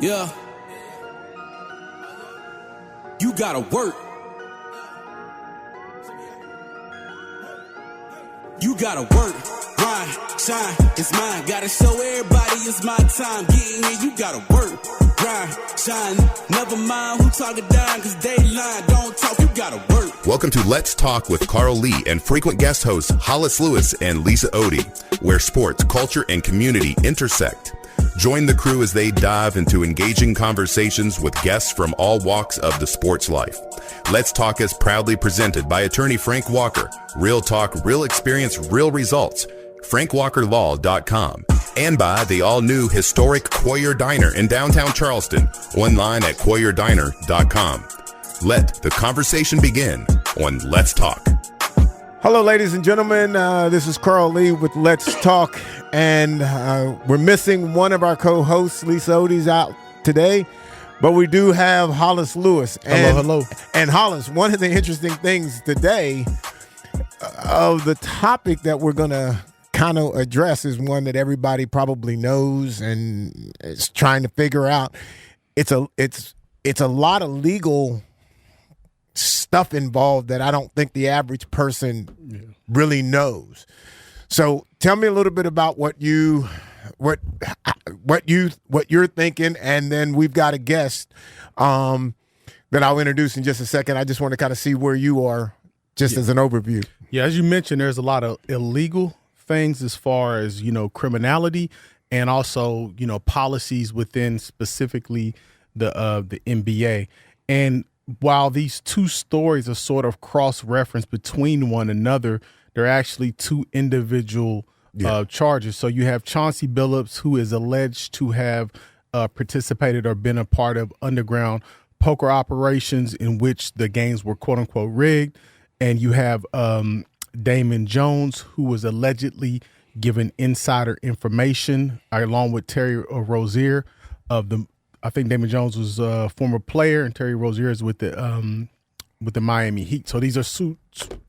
Yeah. You gotta work. You gotta work, grind, shine, it's mine. Gotta show everybody it's my time. Getting here, you gotta work, grind, shine. Never mind who talking down, cause they lying. Don't talk, you gotta work. Welcome to Let's Talk with Carl Lee and frequent guest hosts Hollis Lewis and Lisa Odie, where sports, culture, and community intersect. Join the crew as they dive into engaging conversations with guests from all walks of the sports life. Let's Talk is proudly presented by attorney Frank Walker. Real talk, real experience, real results. FrankWalkerLaw.com. And by the all-new historic Coyer Diner in downtown Charleston. Online at CoyerDiner.com. Let the conversation begin on Let's Talk. Hello, ladies and gentlemen. This is Carl Lee with Let's Talk, and we're missing one of our co-hosts. Lisa Odie's out today, but we do have Hollis Lewis. Hello. And Hollis, one of the interesting things today of the topic that we're going to kind of address is one that everybody probably knows and is trying to figure out. It's a lot of legal stuff involved that I don't think the average person really knows. So tell me a little bit about what you're thinking, and then we've got a guest that I'll introduce in just a second. I just want to kind of see where you are just as an overview. Yeah, as you mentioned, there's a lot of illegal things as far as, criminality and also, policies within specifically the NBA. And while these two stories are sort of cross-referenced between one another, they're actually two individual charges. So you have Chauncey Billups, who is alleged to have participated or been a part of underground poker operations in which the games were quote-unquote rigged. And you have Damon Jones, who was allegedly given insider information, along with Terry Rozier of the I think Damon Jones was a former player, and Terry Rozier is with the Miami Heat. So these are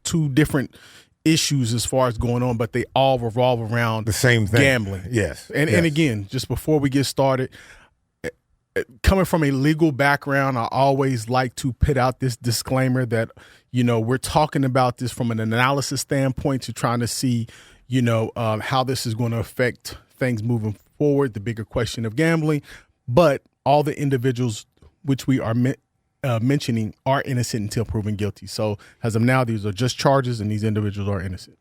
two different issues as far as going on, but they all revolve around the same thing, gambling. Yes. And again, just before we get started, coming from a legal background, I always like to put out this disclaimer that we're talking about this from an analysis standpoint to trying to see how this is going to affect things moving forward. The bigger question of gambling, but all the individuals which we are mentioning are innocent until proven guilty. So as of now, these are just charges, and these individuals are innocent.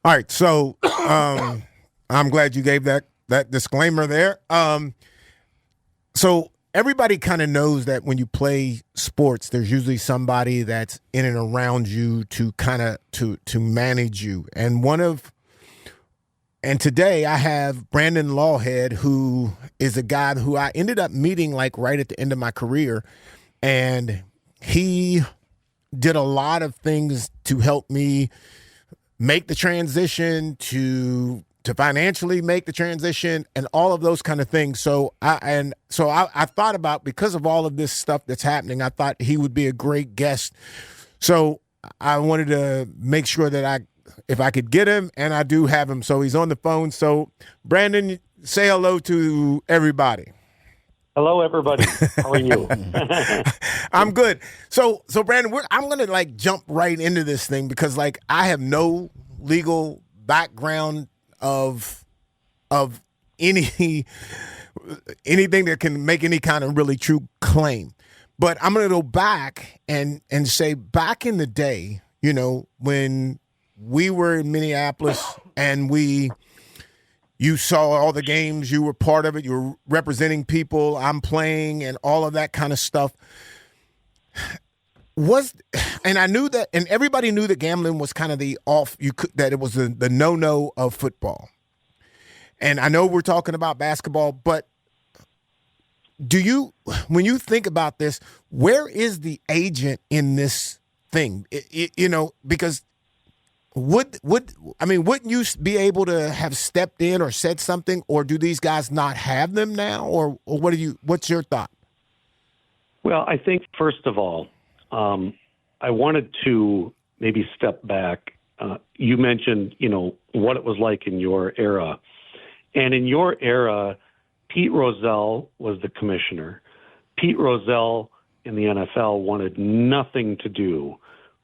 All right. So I'm glad you gave that disclaimer there. So everybody kind of knows that when you play sports, there's usually somebody that's in and around you to kind of to manage you. And today I have Brandon Lawhead, who is a guy who I ended up meeting like right at the end of my career. And he did a lot of things to help me make the transition, to financially make the transition, and all of those kind of things. So I thought about, because of all of this stuff that's happening, I thought he would be a great guest. So I wanted to make sure that if I could get him, and I do have him. So he's on the phone. So Brandon, say hello to everybody. Hello, everybody. How are you? I'm good. So Brandon, I'm going to jump right into this thing because I have no legal background of anything that can make any kind of really true claim. But I'm going to go back and say, back in the day, when we were in Minneapolis and you saw all the games, you were part of it, you were representing people, I'm playing, and all of that kind of stuff. And I knew that, and everybody knew that gambling was kind of that it was the no-no of football. And I know we're talking about basketball, but when you think about this, where is the agent in this thing? Because wouldn't you be able to have stepped in or said something, or do these guys not have them now, or what's your thought? Well, I think first of all, I wanted to maybe step back. You mentioned, what it was like in your era, and in your era, Pete Rozelle was the commissioner. Pete Rozelle in the NFL wanted nothing to do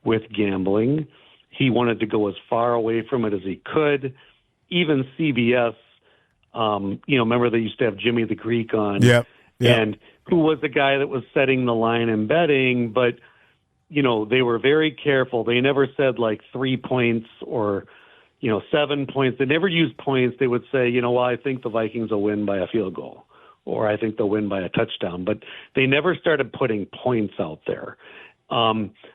with gambling. He wanted to go as far away from it as he could. Even CBS, remember they used to have Jimmy the Greek on, and who was the guy that was setting the line and betting, but they were very careful. They never said like 3 points or 7 points. They never used points. They would say, I think the Vikings will win by a field goal, or I think they'll win by a touchdown. But they never started putting points out there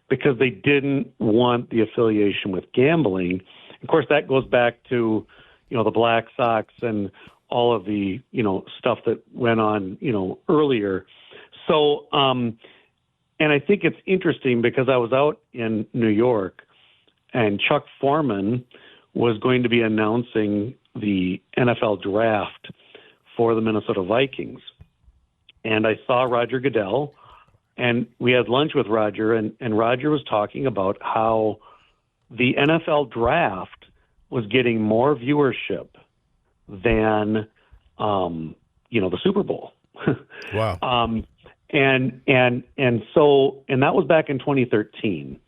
because they didn't want the affiliation with gambling. Of course, that goes back to, the Black Sox and all of the, stuff that went on, earlier. So, and I think it's interesting because I was out in New York and Chuck Foreman was going to be announcing the NFL draft for the Minnesota Vikings. And I saw Roger Goodell, and we had lunch with Roger, and Roger was talking about how the NFL draft was getting more viewership than, the Super Bowl. Wow. And that was back in 2013.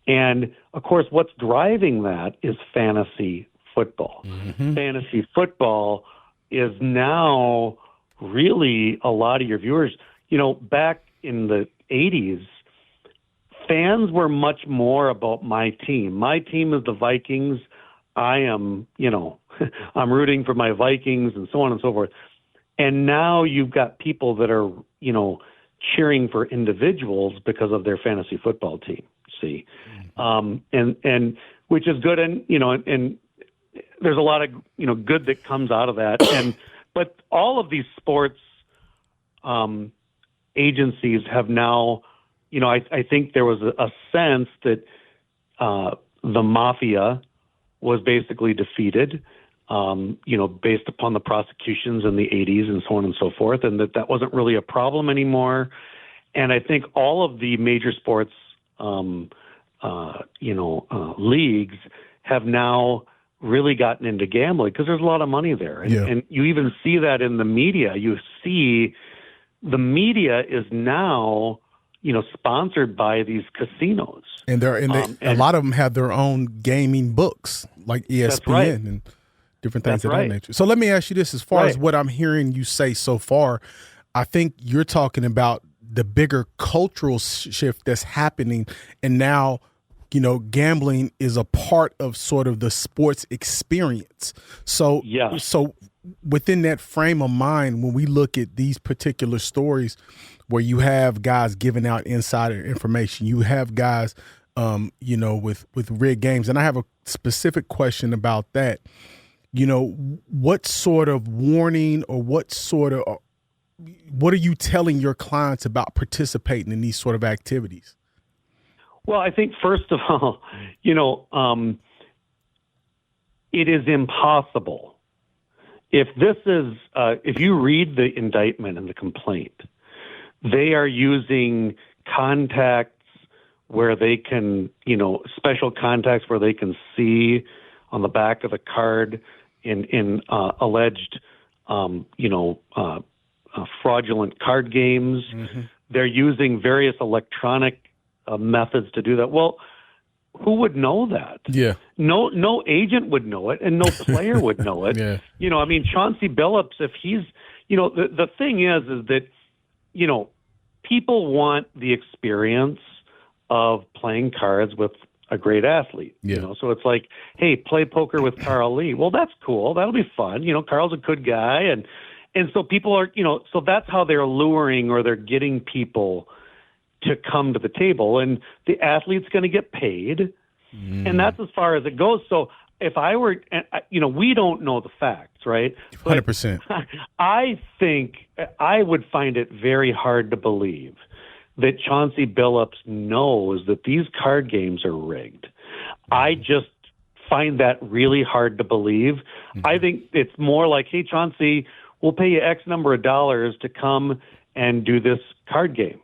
And of course, what's driving that is fantasy football. Mm-hmm. Fantasy football is now really a lot of your viewers. Back in the 80s, fans were much more about my team. My team is the Vikings. I am, I'm rooting for my Vikings and so on and so forth. And now you've got people that are, cheering for individuals because of their fantasy football team. See, and which is good, and and there's a lot of good that comes out of that, but all of these sports agencies have now, I think there was a sense that the mafia was basically defeated, based upon the prosecutions in the 80s and so on and so forth, and that wasn't really a problem anymore. And I think all of the major sports leagues have now really gotten into gambling because there's a lot of money there. And you even see that in the media. You see the media is now, sponsored by these casinos. And a lot of them have their own gaming books like ESPN and different things of that nature. So let me ask you this, as far as what I'm hearing you say so far, I think you're talking about the bigger cultural shift that's happening, and now gambling is a part of sort of the sports experience. So within that frame of mind, when we look at these particular stories where you have guys giving out insider information, you have guys with rigged games, and I have a specific question about that. What sort of warning or what are you telling your clients about participating in these sort of activities? Well, I think first of all, it is impossible. If you read the indictment and the complaint, they are using contacts where they can, special contacts where they can see on the back of the card in alleged, fraudulent card games. Mm-hmm. They're using various electronic methods to do that. Well, who would know that? Yeah. No agent would know it, and no player would know it. Yeah. Chauncey Billups, if he's, the thing is that, people want the experience of playing cards with a great athlete. Yeah. So it's like, hey, play poker with Carl Lee. Well, that's cool. That'll be fun. Carl's a good guy. And so people are, so that's how they're luring, or they're getting people to come to the table, and the athlete's going to get paid. And that's as far as it goes. So if I were, we don't know the facts, right? 100%. I think I would find it very hard to believe that Chauncey Billups knows that these card games are rigged. I just find that really hard to believe. Mm-hmm. I think it's more like, hey, Chauncey, we'll pay you X number of dollars to come and do this card game.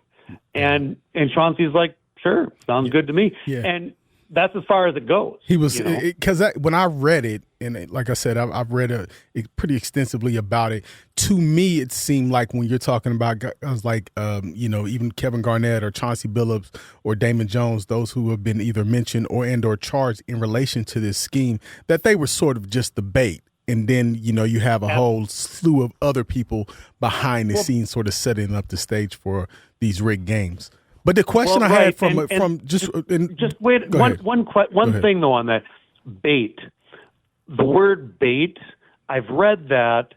And Chauncey's like, sure, sounds good to me. Yeah. And that's as far as it goes. He was, because when I read it, and like I said, I've read it pretty extensively about it. To me, it seemed like when you're talking about guys like, even Kevin Garnett or Chauncey Billups or Damon Jones, those who have been either mentioned or charged in relation to this scheme, that they were sort of just the bait. And then, you have a whole slew of other people behind the scenes sort of setting up the stage for these rigged games. But the question I had one thing though on that bait, the word bait, I've read that,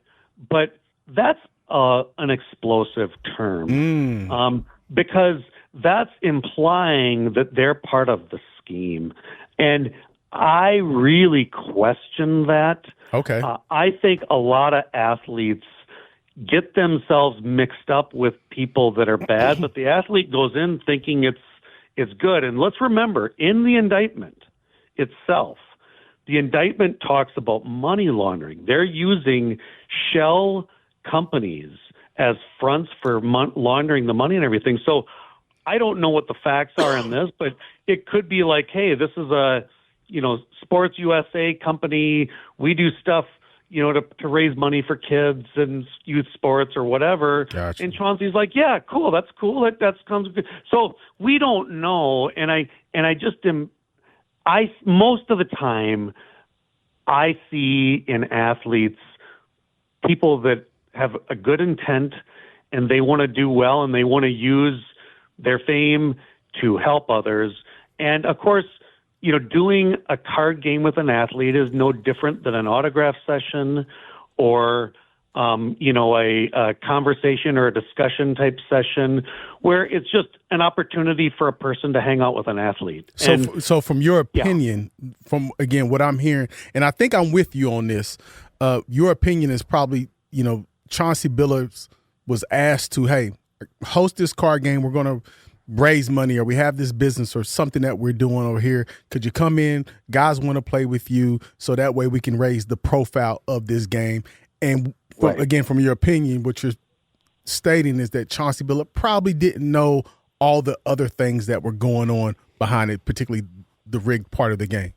but that's an explosive term because that's implying that they're part of the scheme, and I really question that. Okay, I think a lot of athletes get themselves mixed up with people that are bad, but the athlete goes in thinking it's good. And let's remember, in the indictment itself, the indictment talks about money laundering. They're using shell companies as fronts for laundering the money and everything. So I don't know what the facts are in this, but it could be like, hey, this is a Sports USA company. We do stuff to raise money for kids and youth sports or whatever. Gotcha. And Chauncey's like, yeah, cool. That's cool. That comes good. So we don't know. And I just am, most of the time I see in athletes people that have a good intent and they want to do well and they want to use their fame to help others. And of course, doing a card game with an athlete is no different than an autograph session or, a conversation or a discussion type session where it's just an opportunity for a person to hang out with an athlete. So from your opinion, from, again, what I'm hearing, and I think I'm with you on this, your opinion is probably, Chauncey Billups was asked to, hey, host this card game. We're going to raise money, or we have this business or something that we're doing over here. Could you come in? Guys want to play with you, so that way we can raise the profile of this game. And again, from your opinion, what you're stating is that Chauncey Billups probably didn't know all the other things that were going on behind it, particularly the rigged part of the game.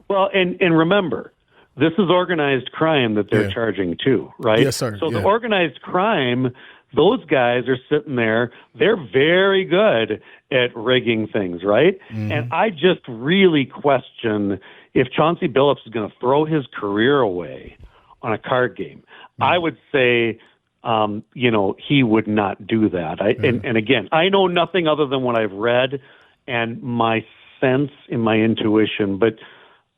Well, and remember, this is organized crime that they're charging too, right? Yes, sir. So the organized crime, those guys are sitting there. They're very good at rigging things, right? Mm-hmm. And I just really question if Chauncey Billups is going to throw his career away on a card game. Mm-hmm. I would say, he would not do that. And again, I know nothing other than what I've read and my sense in my intuition. But,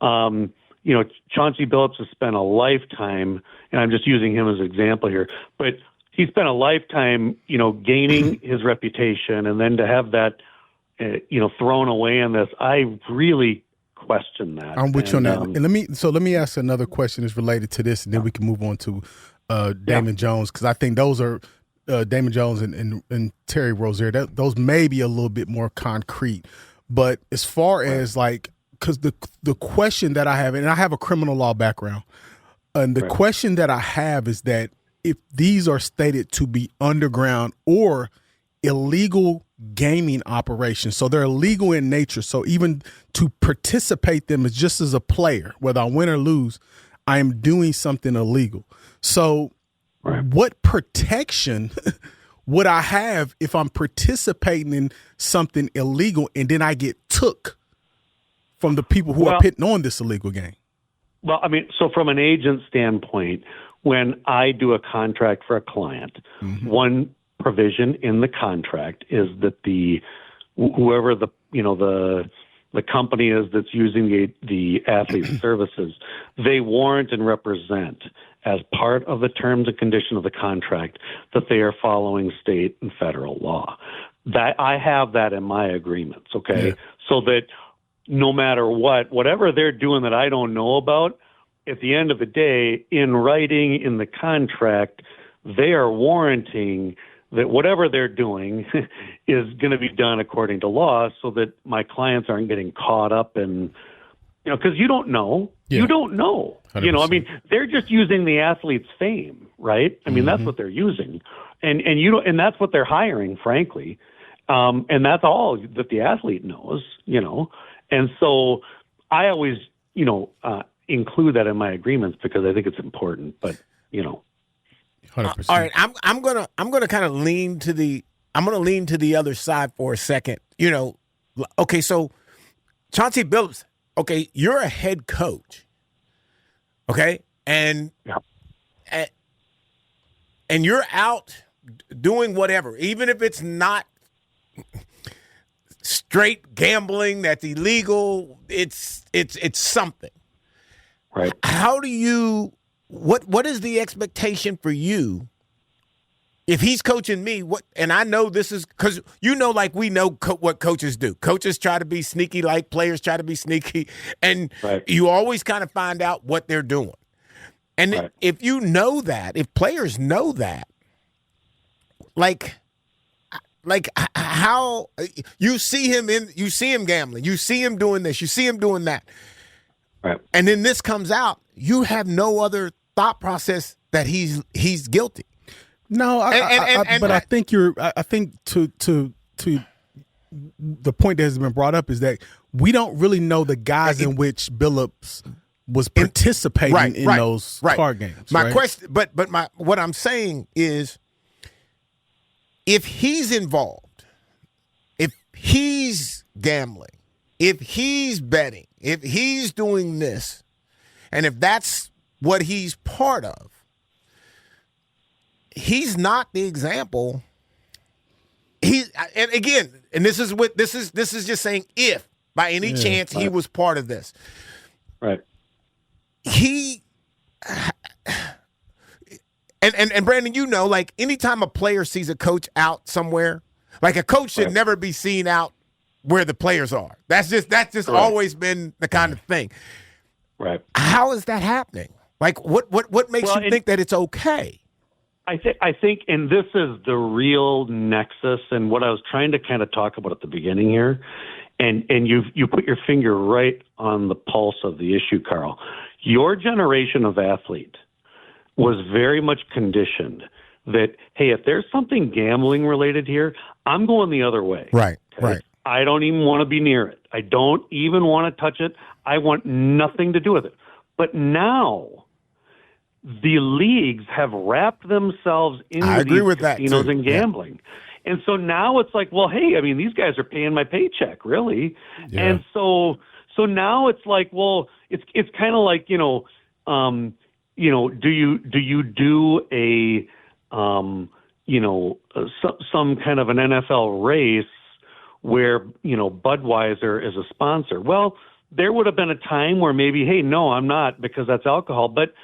Chauncey Billups has spent a lifetime, and I'm just using him as an example here, but he spent a lifetime, gaining his reputation, and then to have that, thrown away in this, I really question that. I'm with you on that. And let me ask another question that's related to this, and then we can move on to Damon Jones, because I think those are Damon Jones and Terry Rozier. Those may be a little bit more concrete, but as far as because the question that I have, and I have a criminal law background, and the question that I have is that if these are stated to be underground or illegal gaming operations, so they're illegal in nature, so even to participate them is just as a player, whether I win or lose, I am doing something illegal. So what protection would I have if I'm participating in something illegal and then I get took from the people who are pitting on this illegal game? Well, so from an agent standpoint, when I do a contract for a client, one provision in the contract is that whoever the company is that's using the athlete's services, they warrant and represent as part of the terms and conditions of the contract that they are following state and federal law. That I have that in my agreements, okay? Yeah. So that no matter whatever they're doing that I don't know about, at the end of the day, in writing in the contract, they are warranting that whatever they're doing is going to be done according to law, so that my clients aren't getting caught up in, because you don't know. Yeah. You don't know. 100%. They're just using the athlete's fame, right? That's what they're using. And you don't, and that's what they're hiring, frankly. And that's all that the athlete knows, And so I always, include that in my agreements because I think it's important. But 100%. All right, I'm gonna kind of lean to the other side for a second. Okay, so Chauncey Billups, okay, you're a head coach, okay, and you're out doing whatever, even if it's not straight gambling that's illegal, it's something. Right. How do you what is the expectation for you if he's coaching me? And I know this is because like we know what coaches do. Coaches try to be sneaky, like players try to be sneaky, and you always kind of find out what they're doing. And if you know that, if players know that, like how you see him gambling, you see him doing this, you see him doing that, and then this comes out, you have no other thought process that he's guilty. No, I think to the point that has been brought up is that we don't really know the guise in which Billups was participating in those card games. My question, but what I'm saying is, if he's involved, if he's gambling, if he's betting, if he's doing this, and if that's what he's part of, he's not the example. And again, and this is just saying if by any chance he was part of this. Right. And Brandon, like anytime a player sees a coach out somewhere, like a coach should never be seen out where the players are. That's just always been the kind of thing. Right. How is that happening? Like what makes you think that it's okay? I think, and this is the real nexus, and what I was trying to kind of talk about at the beginning here, and you put your finger right on the pulse of the issue, Carl. Your generation of athlete was very much conditioned that, hey, if there's something gambling related here, I'm going the other way. Right, right. I don't even want to be near it. I don't even want to touch it. I want nothing to do with it. But now the leagues have wrapped themselves into these casinos and gambling. Yeah. And so now it's like, well, hey, I mean, these guys are paying my paycheck, really. Yeah. And so now it's like, well, it's kind of like, do you do a some kind of an NFL race where, Budweiser is a sponsor? Well, there would have been a time where maybe, hey, no, I'm not, because that's alcohol. But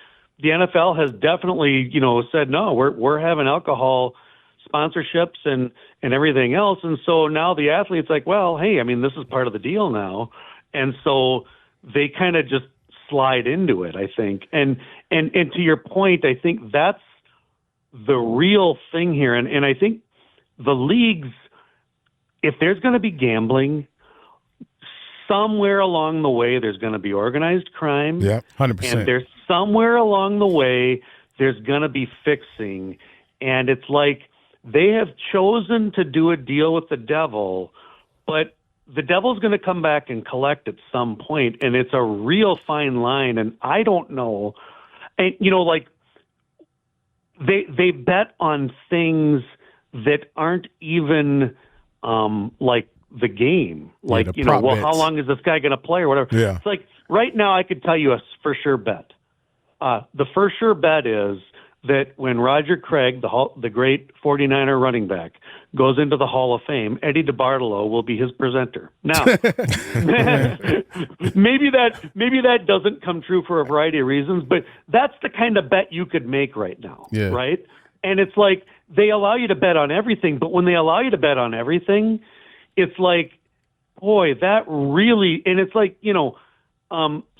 the NFL has definitely, said, no, we're having alcohol sponsorships and everything else. And so now the athlete's like, well, hey, I mean, this is part of the deal now. And so they kind of just slide into it, I think. And to your point, I think that's the real thing here. And I think the leagues, if there's going to be gambling, somewhere along the way there's going to be organized crime. Yeah, 100%. And there's somewhere along the way there's going to be fixing. And it's like they have chosen to do a deal with the devil, but the devil's going to come back and collect at some point, and it's a real fine line. And I don't know, and like they bet on things that aren't even like the game, like well, how long is this guy going to play or whatever? Yeah. It's like right now I could tell you a for sure bet. The for sure bet is that when Roger Craig, the great 49er running back, goes into the Hall of Fame, Eddie DeBartolo will be his presenter. Now, maybe that doesn't come true for a variety of reasons, but that's the kind of bet you could make right now, right? And it's like they allow you to bet on everything, but when they allow you to bet on everything, it's like, boy, that really, and it's like,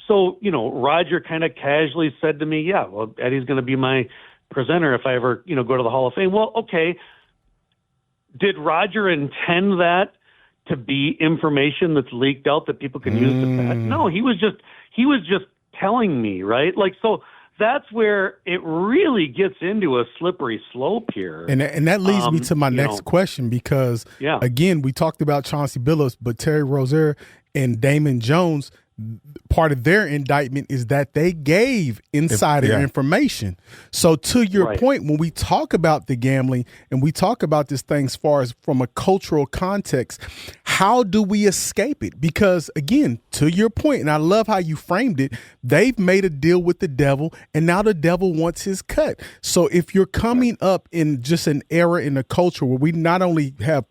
so, Roger kind of casually said to me, yeah, well, Eddie's going to be my presenter if I ever, go to the Hall of Fame. Well, okay. Did Roger intend that to be information that's leaked out that people can use to bet? No, he was just telling me, right? Like, so that's where it really gets into a slippery slope here. And that leads me to my next question, because again, we talked about Chauncey Billups, but Terry Rozier And Damon Jones, part of their indictment is that they gave insider information. So to your point, when we talk about the gambling and we talk about this thing as far as from a cultural context, how do we escape it? Because again, to your point, and I love how you framed it, they've made a deal with the devil and now the devil wants his cut. So if you're coming up in just an era in a culture where we not only have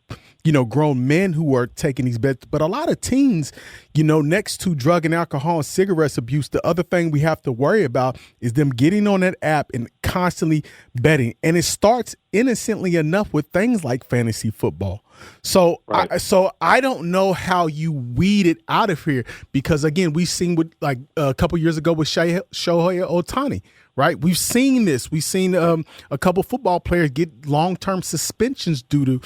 grown men who are taking these bets, but a lot of teens, next to drug and alcohol and cigarettes abuse, the other thing we have to worry about is them getting on that app and constantly betting. And it starts innocently enough with things like fantasy football. So, I don't know how you weed it out of here because, again, we've seen with like a couple years ago with Shohei Ohtani. Right. We've seen this. We've seen a couple football players get long-term suspensions due to,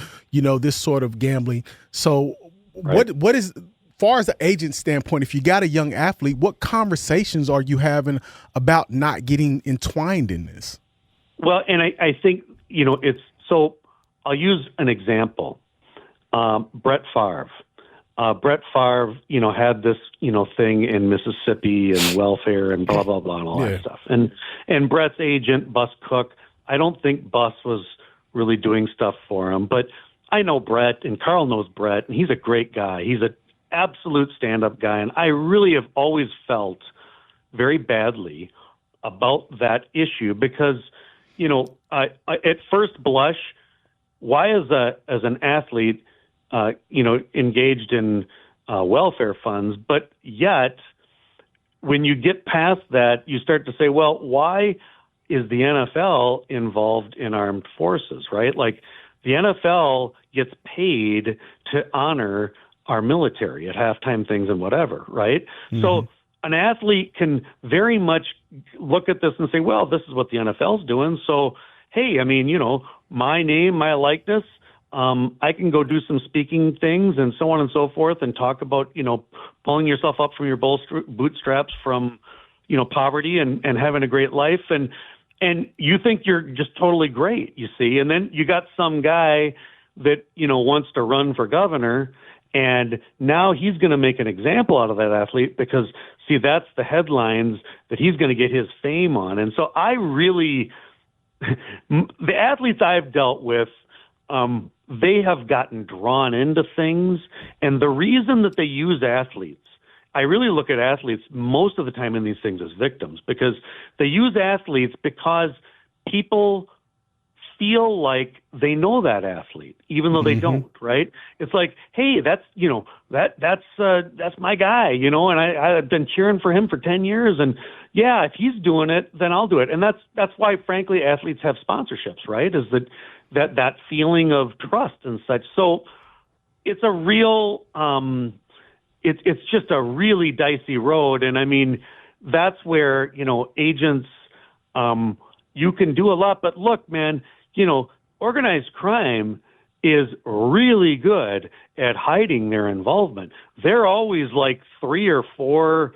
this sort of gambling. So what is, as far as the agent standpoint, if you got a young athlete, what conversations are you having about not getting entwined in this? Well, and I think, it's so I'll use an example. Brett Favre. Brett Favre, had this, thing in Mississippi and welfare and blah, blah, blah, and all that stuff. And Brett's agent, Bus Cook, I don't think Bus was really doing stuff for him. But I know Brett, and Carl knows Brett, and he's a great guy. He's an absolute stand-up guy. And I really have always felt very badly about that issue because, at first blush, why as an athlete, engaged in welfare funds, but yet when you get past that, you start to say, well, why is the NFL involved in armed forces, right? Like the NFL gets paid to honor our military at halftime things and whatever, right? Mm-hmm. So an athlete can very much look at this and say, well, this is what the NFL's doing. So, hey, my name, my likeness, I can go do some speaking things and so on and so forth and talk about, pulling yourself up from your bootstraps from, poverty and having a great life. And you think you're just totally great, you see. And then you got some guy that, wants to run for governor. And now he's going to make an example out of that athlete because, see, that's the headlines that he's going to get his fame on. And so the athletes I've dealt with, they have gotten drawn into things. And the reason that they use athletes, I really look at athletes most of the time in these things as victims because they use athletes because people feel like they know that athlete, even though they don't, right? It's like, hey, that's my guy, and I've been cheering for him for 10 years. And yeah, if he's doing it, then I'll do it. And that's why, frankly, athletes have sponsorships, right? Is that feeling of trust and such. So it's a real, it's just a really dicey road. And that's where, agents, you can do a lot, but look, man, organized crime is really good at hiding their involvement. They're always like 3 or 4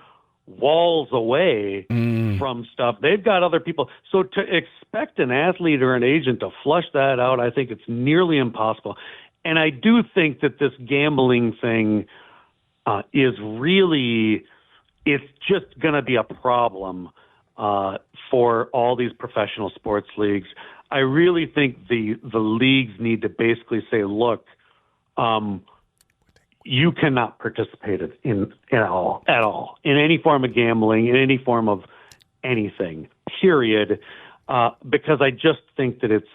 walls away from stuff. They've got other people. So to expect an athlete or an agent to flush that out, I think it's nearly impossible. And I do think that this gambling thing is really, it's just going to be a problem for all these professional sports leagues. I really think the leagues need to basically say, look, you cannot participate at all in any form of gambling, in any form of anything, period, because I just think that it's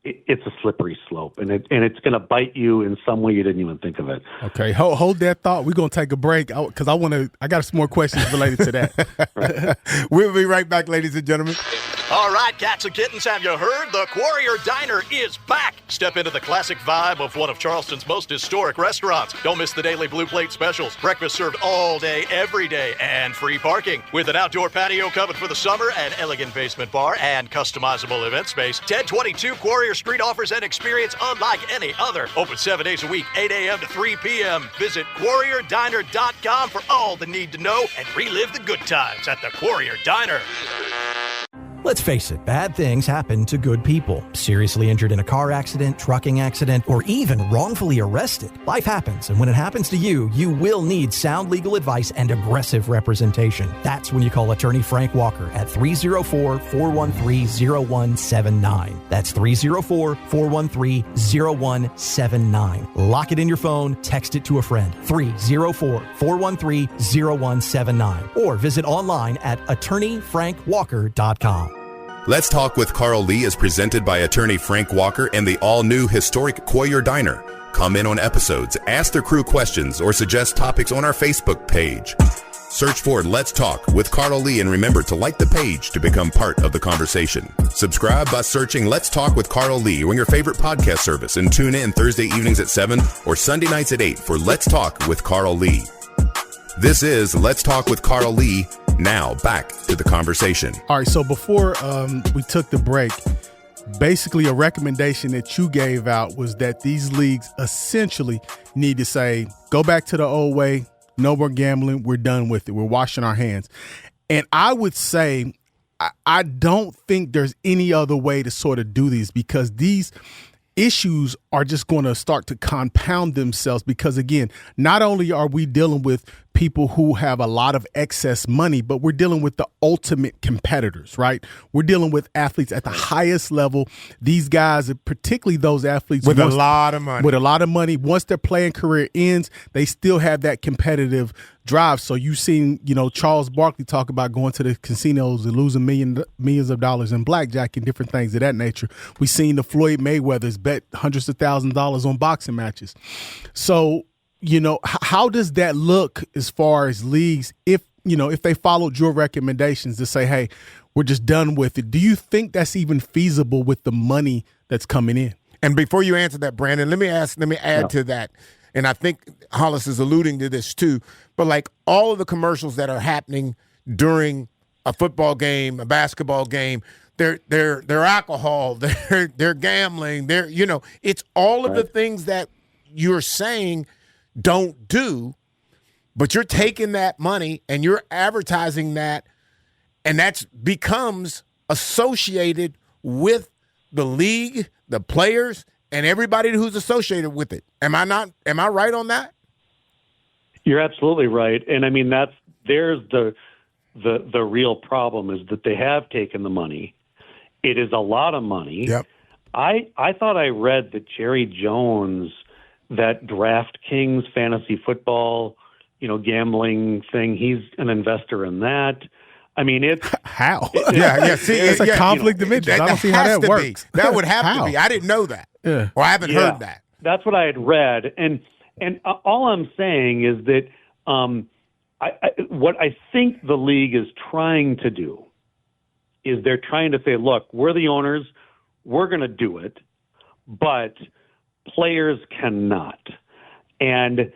a slippery slope, and it's going to bite you in some way you didn't even think of it. Okay, hold that thought. We're going to take a break because I got some more questions related to that. Right. We'll be right back, ladies and gentlemen. All right, cats and kittens, have you heard? The Quarrier Diner is back. Step into the classic vibe of one of Charleston's most historic restaurants. Don't miss the daily Blue Plate specials. Breakfast served all day, every day, and free parking. With an outdoor patio covered for the summer, an elegant basement bar, and customizable event space, 1022 Quarrier Street offers an experience unlike any other. Open 7 days a week, 8 a.m. to 3 p.m. Visit QuarrierDiner.com for all the need to know and relive the good times at the Quarrier Diner. Let's face it, bad things happen to good people. Seriously injured in a car accident, trucking accident, or even wrongfully arrested. Life happens, and when it happens to you, you will need sound legal advice and aggressive representation. That's when you call Attorney Frank Walker at 304-413-0179. That's 304-413-0179. Lock it in your phone, text it to a friend. 304-413-0179. Or visit online at attorneyfrankwalker.com. Let's Talk with Carl Lee is presented by Attorney Frank Walker and the all-new historic Quarrier Diner. Comment on episodes, ask the crew questions, or suggest topics on our Facebook page. Search for Let's Talk with Carl Lee and remember to like the page to become part of the conversation. Subscribe by searching Let's Talk with Carl Lee on your favorite podcast service and tune in Thursday evenings at 7 or Sunday nights at 8 for Let's Talk with Carl Lee. This is Let's Talk with Carl Lee. Now, back to the conversation. All right, so before we took the break, basically a recommendation that you gave out was that these leagues essentially need to say, go back to the old way, no more gambling, we're done with it, we're washing our hands. And I would say, I don't think there's any other way to sort of do these, because these issues are just going to start to compound themselves, because again, not only are we dealing with people who have a lot of excess money, but we're dealing with the ultimate competitors, right? We're dealing with athletes at the highest level. These guys, particularly those athletes with a lot of money, once their playing career ends, they still have that competitive drive. So you've seen, Charles Barkley talk about going to the casinos and losing millions of dollars in blackjack and different things of that nature. We've seen the Floyd Mayweathers bet hundreds of thousands of dollars on boxing matches. So, how does that look as far as leagues if they followed your recommendations to say, hey, we're just done with it? Do you think that's even feasible with the money that's coming in? And before you answer that, Brandon, let me add to that. And I think Hollis is alluding to this too, but like all of the commercials that are happening during a football game, a basketball game, they're alcohol, they're gambling, it's all of the things that you're saying don't do, but you're taking that money and you're advertising that, and that becomes associated with the league, the players, and everybody who's associated with it. Am I right on that? You're absolutely right. And I mean, there's the real problem is that they have taken the money. It is a lot of money. Yep. I thought I read that Jerry Jones, that DraftKings fantasy football, gambling thing, he's an investor in that. I mean, it's how? Yeah. See, it's a conflict of interest. I don't see how that works. That would have to be. I didn't know that. Yeah. Or I haven't heard that. That's what I had read. And all I'm saying is that what I think the league is trying to do is they're trying to say, look, we're the owners, we're going to do it, but players cannot. And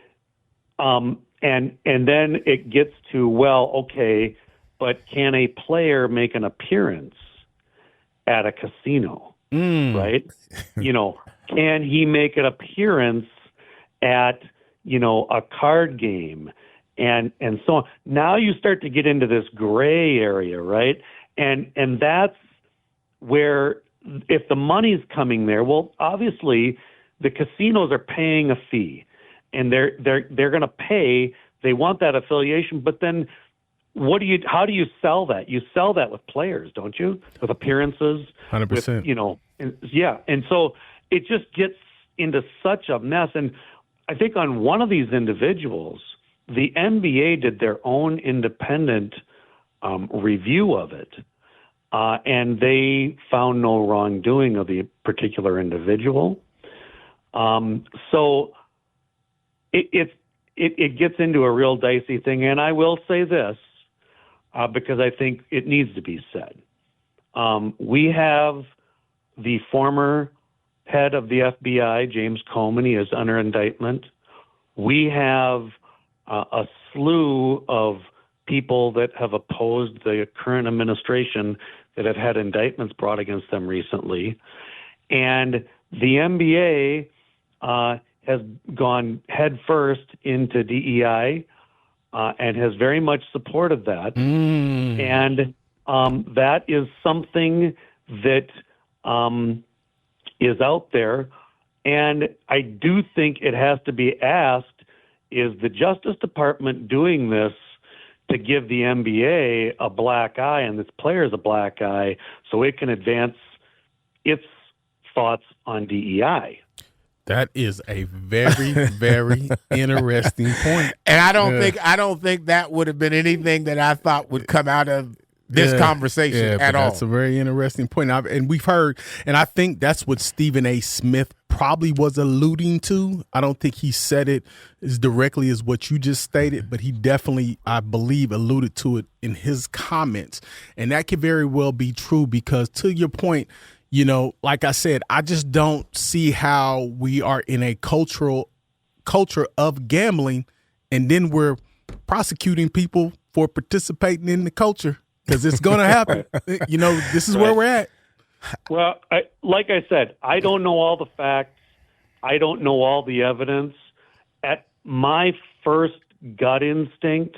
then it gets to, well, okay, but can a player make an appearance at a casino, right? Can he make an appearance at, a card game and so on? Now you start to get into this gray area, right? And that's where, if the money's coming there, well, obviously the casinos are paying a fee, and they're going to pay. They want that affiliation, but then how do you sell that? You sell that with players, don't you? With appearances, 100%. And so it just gets into such a mess. And I think on one of these individuals, the NBA did their own independent review of it, and they found no wrongdoing of the particular individual. So it gets into a real dicey thing. And I will say this, because I think it needs to be said. We have the former head of the FBI, James Comey, he is under indictment. We have a slew of people that have opposed the current administration that have had indictments brought against them recently. And the NBA has gone headfirst into DEI and has very much supported that. And that is something that is out there. And I do think it has to be asked, is the Justice Department doing this to give the NBA a black eye and its players a black eye so it can advance its thoughts on DEI? That is a very, very interesting point. And I don't think that would have been anything that I thought would come out of this conversation at all. That's a very interesting point. And we've heard, and I think that's what Stephen A. Smith probably was alluding to. I don't think he said it as directly as what you just stated, but he definitely, I believe, alluded to it in his comments. And that could very well be true because, to your point, you know, like I said, I just don't see how we are in a culture of gambling and then we're prosecuting people for participating in the culture. Because it's going to happen. You know, this is where we're at. Well, like I said, I don't know all the facts. I don't know all the evidence. At my first gut instinct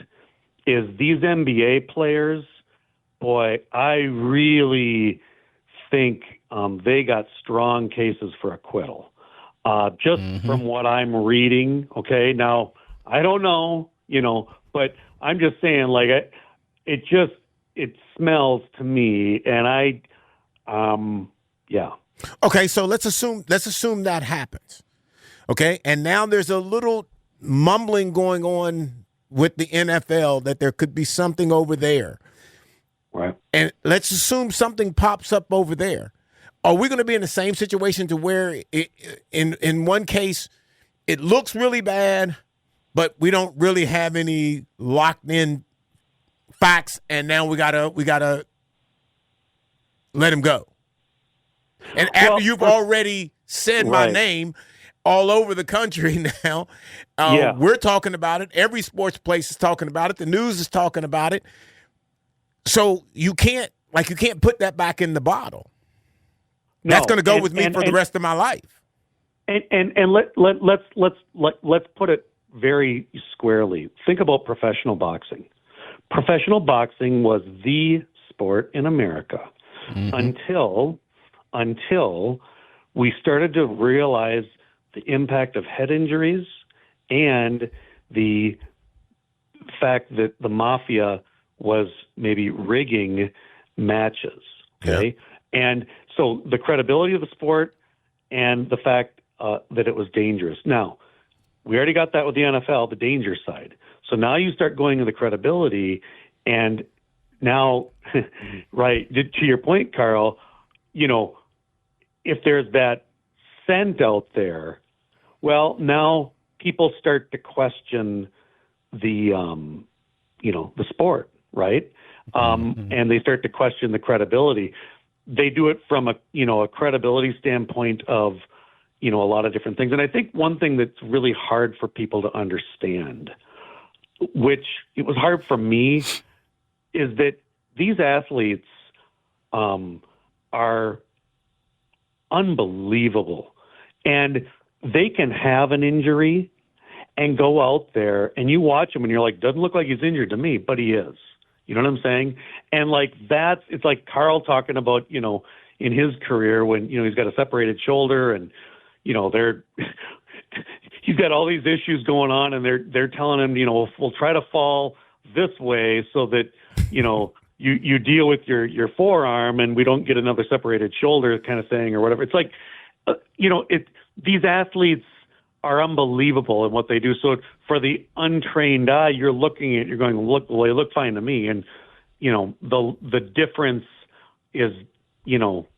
is these NBA players, boy, I really think they got strong cases for acquittal. Just from what I'm reading, okay? Now, I don't know, you know, but I'm just saying, like, it smells to me, and yeah. Okay, so let's assume that happens. Okay, and now there's a little mumbling going on with the NFL that there could be something over there. Right. And let's assume something pops up over there. Are we going to be in the same situation to where in one case it looks really bad, but we don't really have any locked in facts, and now we gotta let him go. And after you've already said my name all over the country now, we're talking about it. Every sports place is talking about it. The news is talking about it. So you can't put that back in the bottle. No, that's going to go with me for the rest of my life. And let's put it very squarely. Think about professional boxing. Professional boxing was the sport in America until we started to realize the impact of head injuries and the fact that the mafia was maybe rigging matches. Okay. Yeah. And so the credibility of the sport and the fact that it was dangerous. Now, we already got that with the NFL, the danger side. So now you start going to the credibility, and now, right, to your point, Carl, you know, if there's that scent out there, well, now people start to question the, the sport, right? And they start to question the credibility. They do it from a credibility standpoint of, a lot of different things. And I think one thing that's really hard for people to understand, which it was hard for me, is that these athletes are unbelievable. And they can have an injury and go out there and you watch him and you're like, doesn't look like he's injured to me, but he is. You know what I'm saying? And it's like Carl talking about, in his career when, he's got a separated shoulder and, he's got all these issues going on and they're telling him, we'll try to fall this way so that, you deal with your forearm and we don't get another separated shoulder kind of thing or whatever. It's like, these athletes are unbelievable in what they do. So for the untrained eye, you're looking at, you're going, they look fine to me. And, the difference is,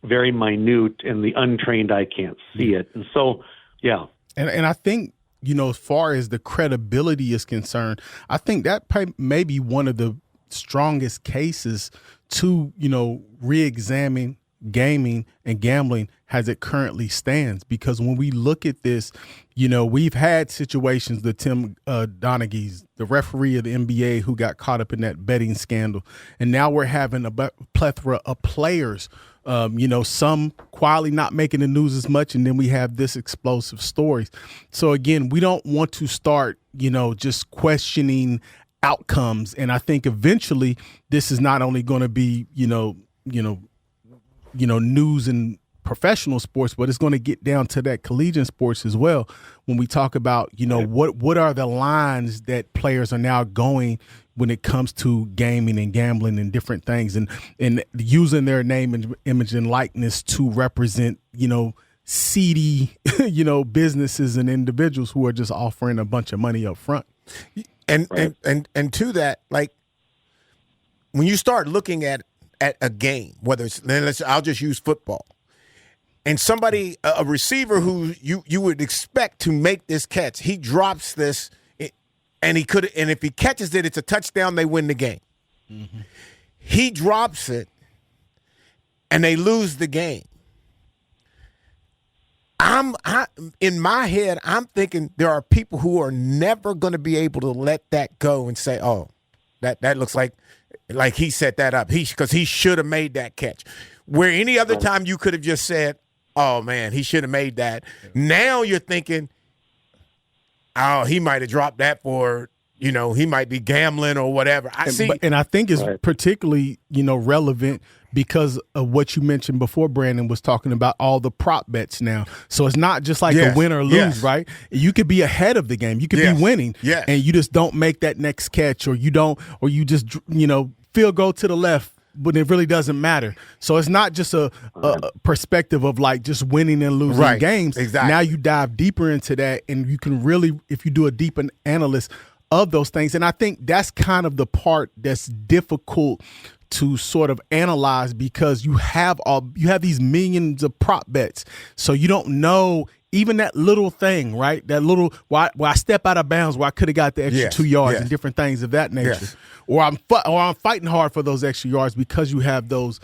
very minute and the untrained eye can't see it. And so, yeah. And I think, as far as the credibility is concerned, I think that may be one of the strongest cases to, re-examine gaming and gambling as it currently stands. Because when we look at this, we've had situations, the Tim Donaghy's, the referee of the NBA who got caught up in that betting scandal. And now we're having a plethora of players, some quietly not making the news as much. And then we have this explosive stories. So again, we don't want to start, just questioning outcomes. And I think eventually this is not only going to be, news and professional sports, but it's going to get down to that collegiate sports as well. When we talk about, what are the lines that players are now going when it comes to gaming and gambling and different things, and using their name and image and likeness to represent, seedy, businesses and individuals who are just offering a bunch of money up front. And to that, like, when you start looking at a game, whether it's, I'll just use football, and somebody, a receiver who you would expect to make this catch, he drops this, and if he catches it, it's a touchdown, they win the game. Mm-hmm. He drops it, and they lose the game. In my head, I'm thinking there are people who are never going to be able to let that go and say, "Oh, that looks like he set that up. Because he should have made that catch." Where any other time you could have just said, "Oh man, he should have made that." Now you're thinking, "Oh, he might have dropped that for." He might be gambling or whatever. I think it's particularly, relevant because of what you mentioned before. Brandon was talking about all the prop bets now. So it's not just like a win or lose, right? You could be ahead of the game. You could be winning, and you just don't make that next catch, or you just, field goal to the left, but it really doesn't matter. So it's not just a perspective of like just winning and losing games. Exactly. Now you dive deeper into that, and you can really, if you do a deep analysis of those things. And I think that's kind of the part that's difficult to sort of analyze, because you have these millions of prop bets. So you don't know even that little thing, right? That little, why I step out of bounds where I could have got the extra 2 yards and different things of that nature. Yes. Or I'm fighting hard for those extra yards because you have those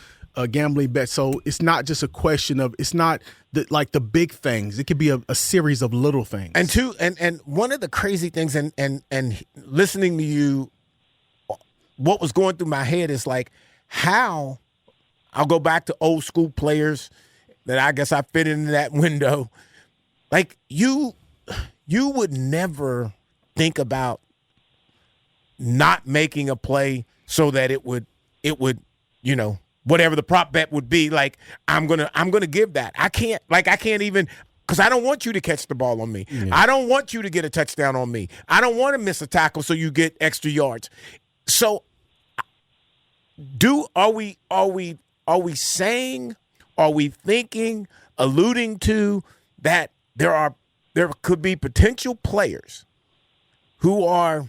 gambling bets. So it's not just a question of, it's not the big things. It could be a series of little things. And one of the crazy things, and listening to you, what was going through my head is like, how I'll go back to old school players that I guess I fit into that window. Like you would never think about not making a play so that it would, whatever the prop bet would be, like, I'm gonna give that. I can't even, because I don't want you to catch the ball on me. Yeah. I don't want you to get a touchdown on me. I don't want to miss a tackle so you get extra yards. So are we saying, are we thinking, alluding to that there could be potential players who are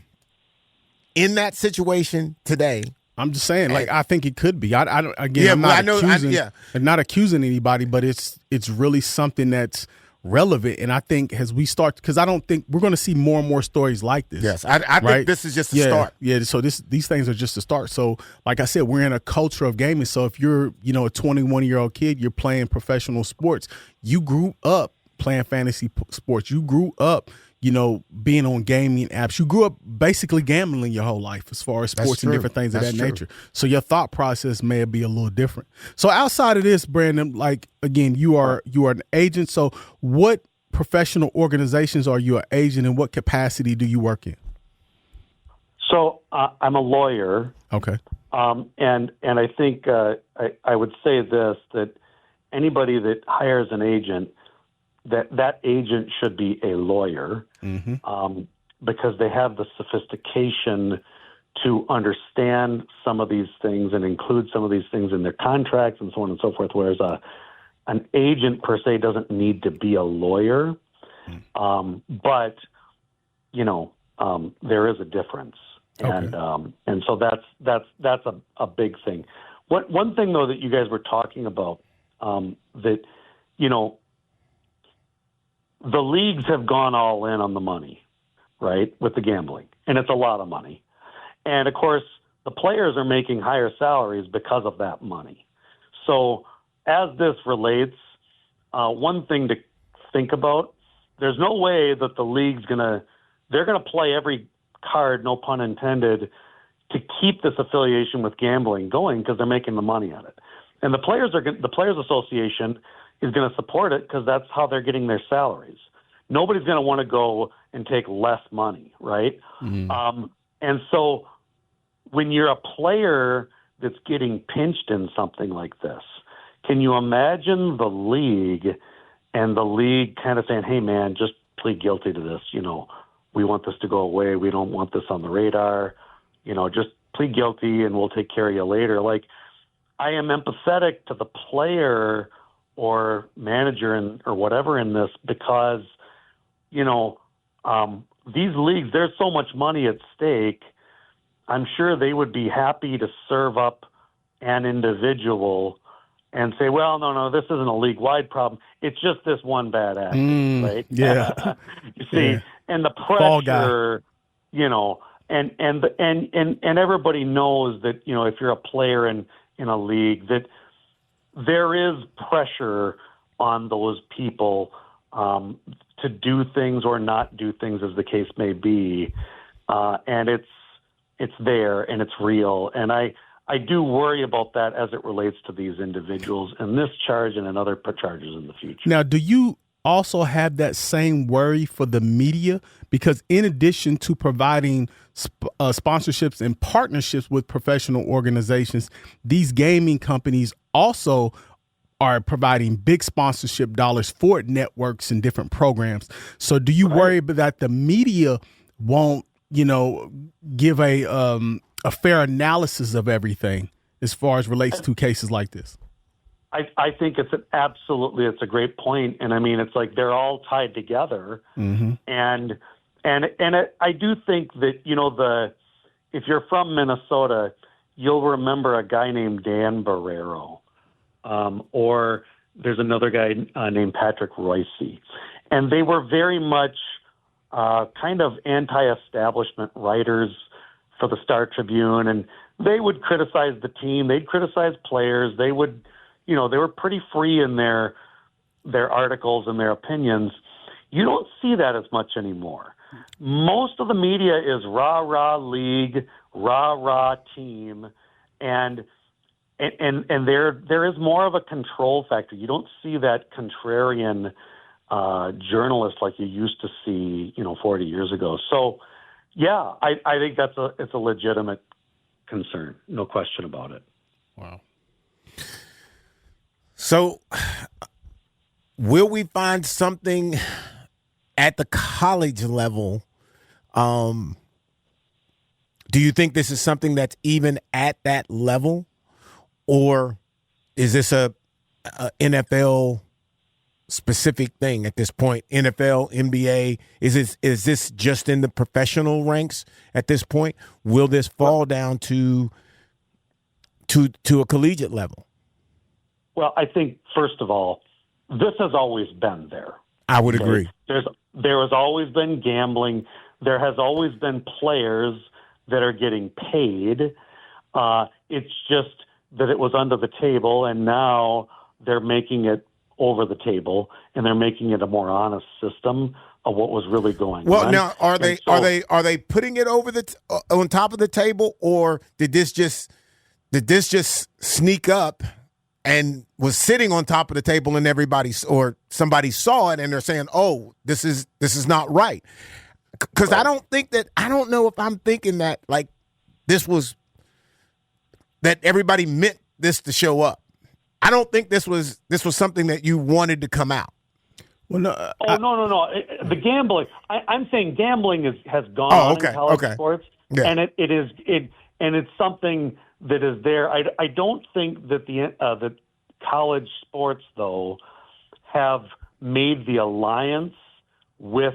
in that situation today? I'm just saying, I think it could be. I'm not accusing anybody, but it's really something that's relevant. And I think as we start, because I don't think we're going to see more and more stories like this. Yes, I think this is just a start. Yeah, so these things are just a start. So like I said, we're in a culture of gaming. So if you're, a 21-year-old kid, you're playing professional sports, you grew up playing fantasy sports, you grew up, being on gaming apps. You grew up basically gambling your whole life as far as sports and different things of that nature. So your thought process may be a little different. So outside of this, Brandon, like, again, you are an agent. So what professional organizations are you an agent, and what capacity do you work in? So I'm a lawyer. Okay. And I think I would say this, that anybody that hires an agent, that agent should be a lawyer, because they have the sophistication to understand some of these things and include some of these things in their contracts and so on and so forth, whereas an agent per se doesn't need to be a lawyer. But, there is a difference. Okay. And so that's a big thing. One thing, though, that you guys were talking about, that, the leagues have gone all in on the money, right, with the gambling, and it's a lot of money. And, of course, the players are making higher salaries because of that money. So as this relates, one thing to think about, there's no way that the league's they're going to play every card, no pun intended, to keep this affiliation with gambling going, because they're making the money on it. And the Players Association is going to support it because that's how they're getting their salaries. Nobody's going to want to go and take less money, right? Mm-hmm. And so when you're a player that's getting pinched in something like this, can you imagine the league and the league kind of saying, hey, man, just plead guilty to this. We want this to go away. We don't want this on the radar. Just plead guilty and we'll take care of you later. Like, I am empathetic to the player or manager or whatever in this because, these leagues, there's so much money at stake. I'm sure they would be happy to serve up an individual and say, well, no, this isn't a league-wide problem. It's just this one bad act, right? Yeah. You see, Yeah. And the Fall guy. pressure, and everybody knows that, if you're a player in a league, that there is pressure on those people to do things or not do things, as the case may be, and it's there and it's real, and I do worry about that as it relates to these individuals and this charge and other charges in the future. Now, do you also have that same worry for the media? Because in addition to providing sponsorships and partnerships with professional organizations, these gaming companies also are providing big sponsorship dollars for networks and different programs. So do you worry that the media won't, give a fair analysis of everything as far as relates to cases like this? I think it's a great point. And I mean, it's like they're all tied together. Mm-hmm. And I do think that, if you're from Minnesota, you'll remember a guy named Dan Barrero, or there's another guy named Patrick Royce. And they were very much kind of anti-establishment writers for the Star Tribune, and they would criticize the team. They'd criticize players. They would, they were pretty free in their articles and their opinions. You don't see that as much anymore. Most of the media is rah-rah league, rah-rah team, and there is more of a control factor. You don't see that contrarian journalist like you used to see, 40 years ago. So, yeah, I think it's a legitimate concern, no question about it. Wow. So, will we find something at the college level? Do you think this is something that's even at that level, or is this a NFL specific thing at this point? NFL, NBA, is this just in the professional ranks at this point? Will this fall down to a collegiate level? Well, I think, first of all, this has always been there. I would agree. There has always been gambling. There has always been players that are getting paid. It's just that it was under the table, and now they're making it over the table, and they're making it a more honest system of what was really going on. Well, now are they putting it over on top of the table, or did this just sneak up and was sitting on top of the table, and somebody saw it and they're saying, "Oh, this is not right"? Because I don't know if I'm thinking that like this was that everybody meant this to show up. I don't think this was something that you wanted to come out. Well, no. No. The gambling. I'm saying gambling has gone on in college sports, yeah. And it's something that is there. I don't think that the college sports though have made the alliance with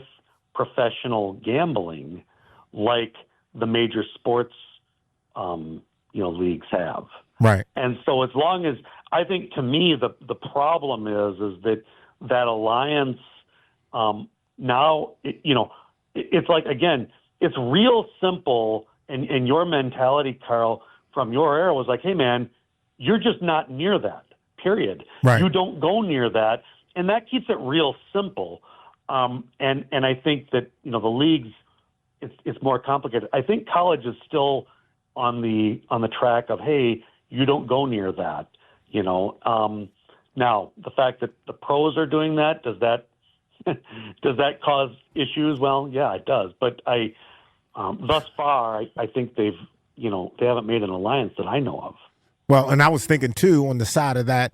professional gambling like the major sports leagues have. Right. And so as long as I think, to me, the problem is that alliance now, it's like, again, it's real simple. And your mentality, Carl, from your era was like, hey, man, you're just not near that, period. Right. You don't go near that. And that keeps it real simple. And I think that, the leagues, it's more complicated. I think college is still on the track of, hey, you don't go near that. Now the fact that the pros are doing that, does that cause issues? Well, yeah, it does. But I Thus far, I think they haven't made an alliance that I know of. Well, and I was thinking too on the side of that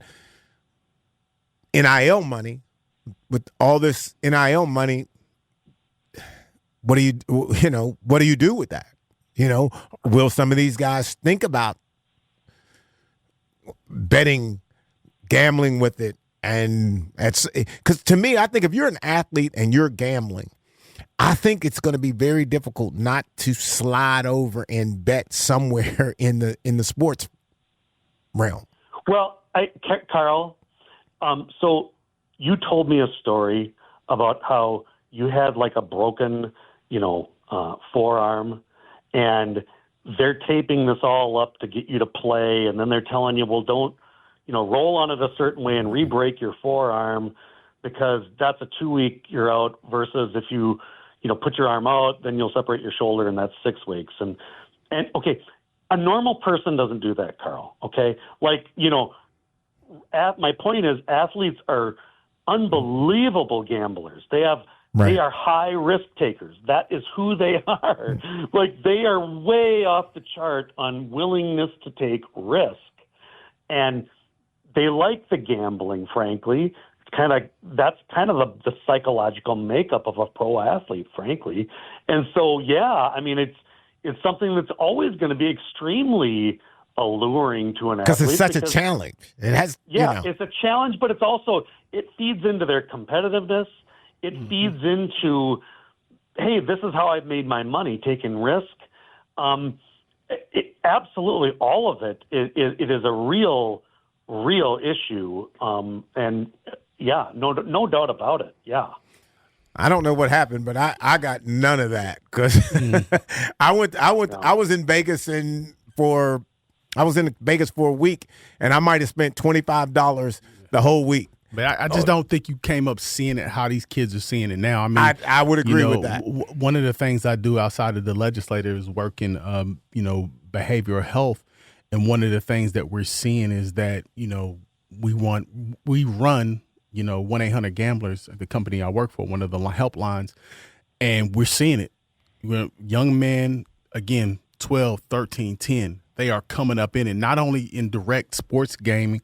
NIL money, with all this NIL money, what do you do with that? Will some of these guys think about betting, gambling with it? And because to me, I think if you're an athlete and you're gambling, I think it's going to be very difficult not to slide over and bet somewhere in the sports realm. Well, Carl, so you told me a story about how you had like a broken, forearm, and they're taping this all up to get you to play, and then they're telling you, well, don't, roll on it a certain way and re-break your forearm because that's a 2-week you're out versus if you, put your arm out, then you'll separate your shoulder and that's 6 weeks. And okay, a normal person doesn't do that, Carl. Okay. Like, my point is athletes are unbelievable gamblers. They are high risk takers. That is who they are. Like they are way off the chart on willingness to take risk. And they like the gambling, frankly. That's kind of the psychological makeup of a pro athlete, frankly. And so, it's something that's always going to be extremely alluring to an athlete. Because it's such a challenge. It has, it's a challenge, but it's also, it feeds into their competitiveness. It feeds into, hey, this is how I've made my money, taking risk. Absolutely, all of it is a real issue. And yeah, no doubt about it. Yeah. I don't know what happened, but I got none of that because I was in Vegas for a week, and I might have spent $25 the whole week. But I just don't think you came up seeing it how these kids are seeing it now. I mean, I would agree with that. One of the things I do outside of the legislature is work in, behavioral health. And one of the things that we're seeing is that, we run 1-800-GAMBLERS, the company I work for, one of the helplines, and we're seeing it. Young men, again, 12, 13, 10, they are coming up in it, not only in direct sports gaming,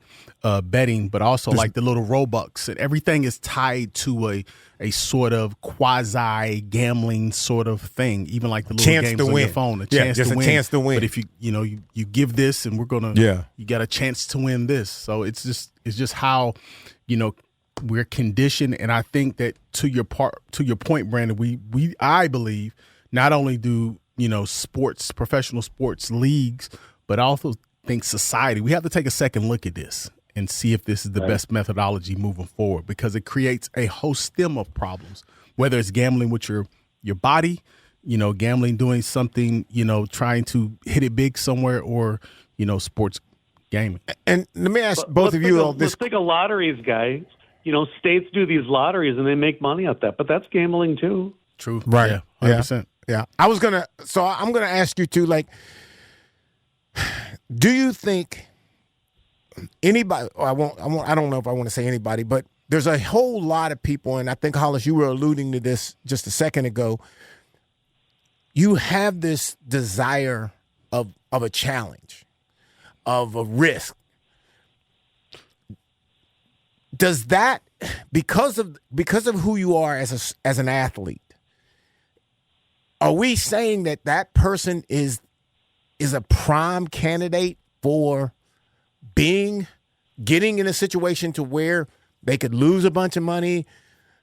betting, but also like the little Robux. And everything is tied to a sort of quasi-gambling sort of thing, even like the little chance games to on win. your phone. A chance to win. But if you give this and we're going to you got a chance to win this. So it's just how, we're conditioned. And I think that to your point, Brandon, I believe not only do professional sports leagues, but I also think society, we have to take a second look at this and see if this is the best methodology moving forward, because it creates a whole stem of problems, whether it's gambling with your body, gambling, doing something, trying to hit it big somewhere, or, sports gaming. And let me ask both of you Let's think of lotteries, guys. States do these lotteries and they make money at that, but that's gambling too. True. Right. Yeah. 100%. Yeah. I'm going to ask you too, like, do you think anybody, or I don't know if I want to say anybody, but there's a whole lot of people, and I think, Hollis, you were alluding to this just a second ago. You have this desire of a challenge, of a risk. Does that, because of who you are as an athlete, are we saying that person is a prime candidate for getting in a situation to where they could lose a bunch of money,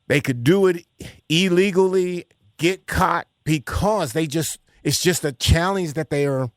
they could do it illegally, get caught because it's just a challenge that they're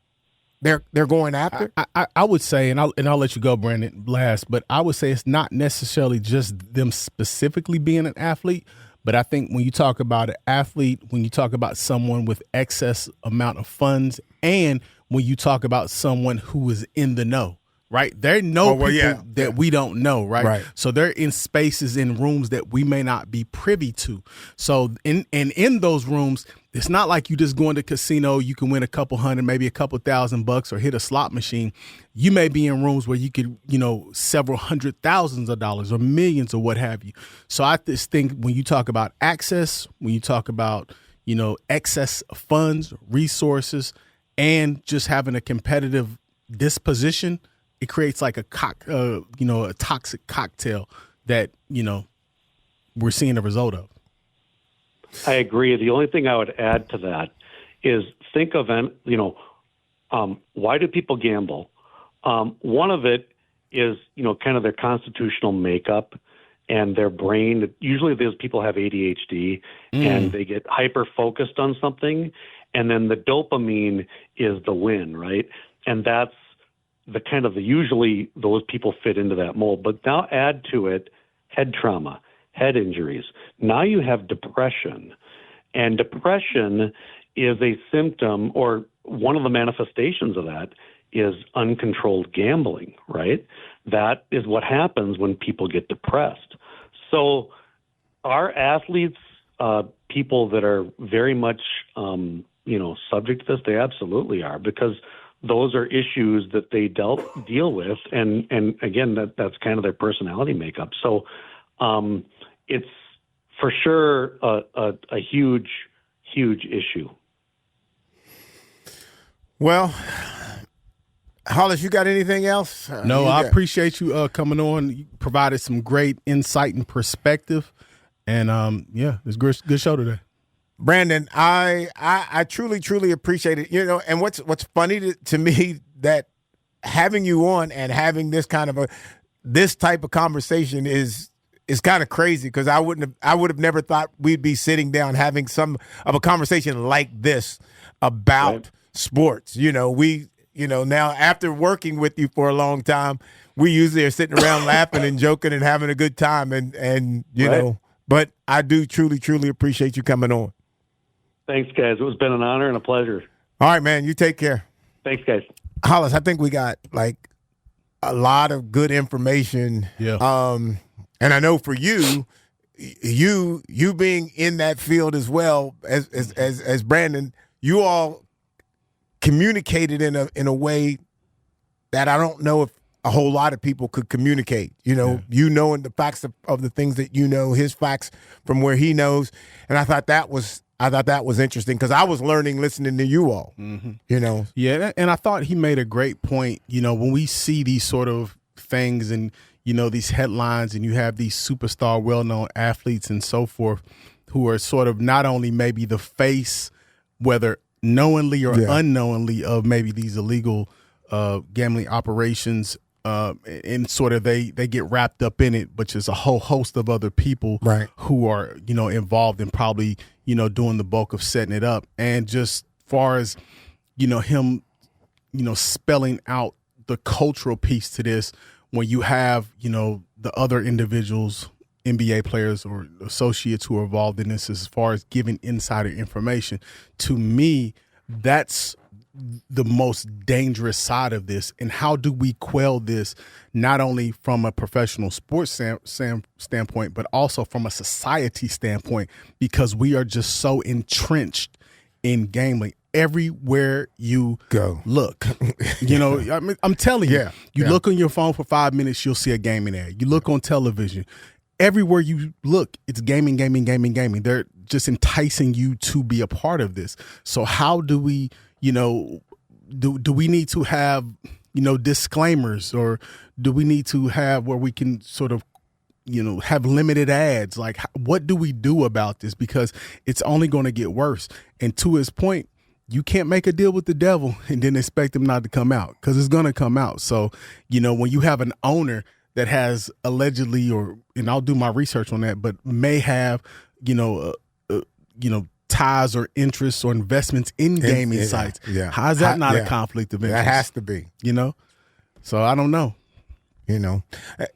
going after? I would say, and I'll let you go, Brandon, last, but I would say it's not necessarily just them specifically being an athlete. But I think when you talk about an athlete, when you talk about someone with excess amount of funds, and when you talk about someone who is in the know, right? They know people that we don't know, right? So they're in spaces, in rooms that we may not be privy to. So in those rooms, it's not like you just go into a casino, you can win a couple hundred, maybe a couple $1,000 or hit a slot machine. You may be in rooms where you could, several $100,000s or millions or what have you. So I just think when you talk about access, when you talk about, excess funds, resources, and just having a competitive disposition, it creates like a toxic cocktail that, we're seeing the result of. I agree. The only thing I would add to that is think of, why do people gamble? One of it is, kind of their constitutional makeup and their brain. Usually those people have ADHD and they get hyper-focused on something. And then the dopamine is the win, right? And that's usually those people fit into that mold. But now add to it head trauma, head injuries. Now you have depression. And depression is a symptom, or one of the manifestations of that is uncontrolled gambling, right? That is what happens when people get depressed. So are athletes people that are very much, subject to this? They absolutely are, because those are issues that they deal with. And again, that's kind of their personality makeup. So it's for sure a huge, huge issue. Well, Hollis, you got anything else? No, I appreciate you coming on. You provided some great insight and perspective. And it's a good show today. Brandon, I truly, truly appreciate it. And what's funny to me, that having you on and having this type of conversation is kind of crazy, because I would have never thought we'd be sitting down having some of a conversation like this about sports. Now after working with you for a long time, we usually are sitting around laughing and joking and having a good time, and but I do truly, truly appreciate you coming on. Thanks, guys. It's been an honor and a pleasure. All right, man. You take care. Thanks, guys. Hollis, I think we got a lot of good information. Yeah. And I know for you being in that field as well as Brandon, you all communicated in a way that I don't know if a whole lot of people could communicate. Knowing the facts of the things that his facts from where he knows, and I thought that was interesting, because I was learning listening to you all. Mm-hmm. Yeah, and I thought he made a great point. When we see these sort of things and these headlines, and you have these superstar, well-known athletes and so forth, who are sort of not only maybe the face, whether knowingly or unknowingly, of maybe these illegal gambling operations, and sort of they get wrapped up in it, but there's a whole host of other people who are involved in probably doing the bulk of setting it up. And just far as him spelling out the cultural piece to this, when you have the other individuals, NBA players or associates who are involved in this, as far as giving insider information, to me, that's the most dangerous side of this. And how do we quell this, not only from a professional sports standpoint, but also from a society standpoint, because we are just so entrenched in gambling everywhere you look. I'm telling you, look on your phone for 5 minutes, you'll see a gaming ad. You look on television, everywhere you look, it's gaming. They're just enticing you to be a part of this. So how do we, do we need to have, disclaimers, or do we need to have where we can sort of, have limited ads? Like, what do we do about this? Because it's only going to get worse. And to his point, you can't make a deal with the devil and then expect him not to come out, because it's going to come out. So, when you have an owner that has allegedly, and I'll do my research on that, but may have, ties or interests or investments in gaming sites. Yeah. How is that not a conflict of interest? That has to be. So I don't know.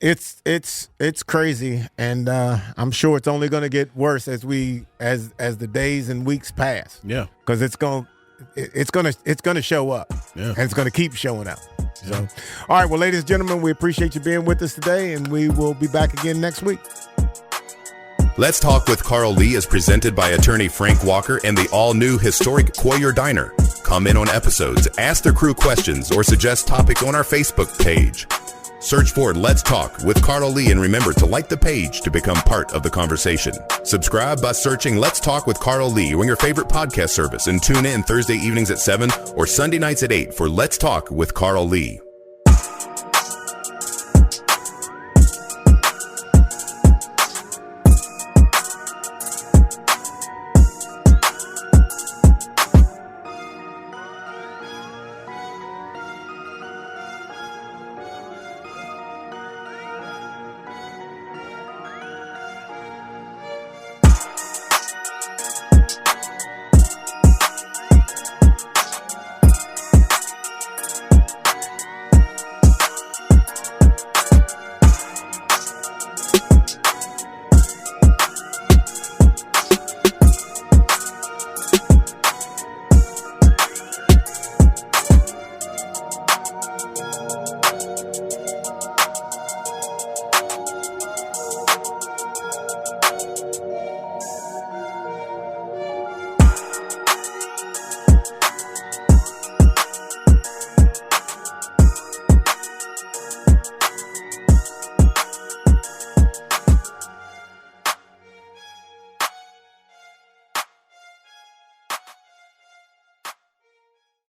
It's crazy, and I'm sure it's only going to get worse as the days and weeks pass. Yeah, because it's going to show up, and it's going to keep showing up. So, all right, well, ladies and gentlemen, we appreciate you being with us today, and we will be back again next week. Let's Talk with Carl Lee is presented by attorney Frank Walker and the all-new historic Quarrier Diner. Comment on episodes, ask the crew questions, or suggest topics on our Facebook page. Search for Let's Talk with Carl Lee and remember to like the page to become part of the conversation. Subscribe by searching Let's Talk with Carl Lee on your favorite podcast service and tune in Thursday evenings at 7 or Sunday nights at 8 for Let's Talk with Carl Lee.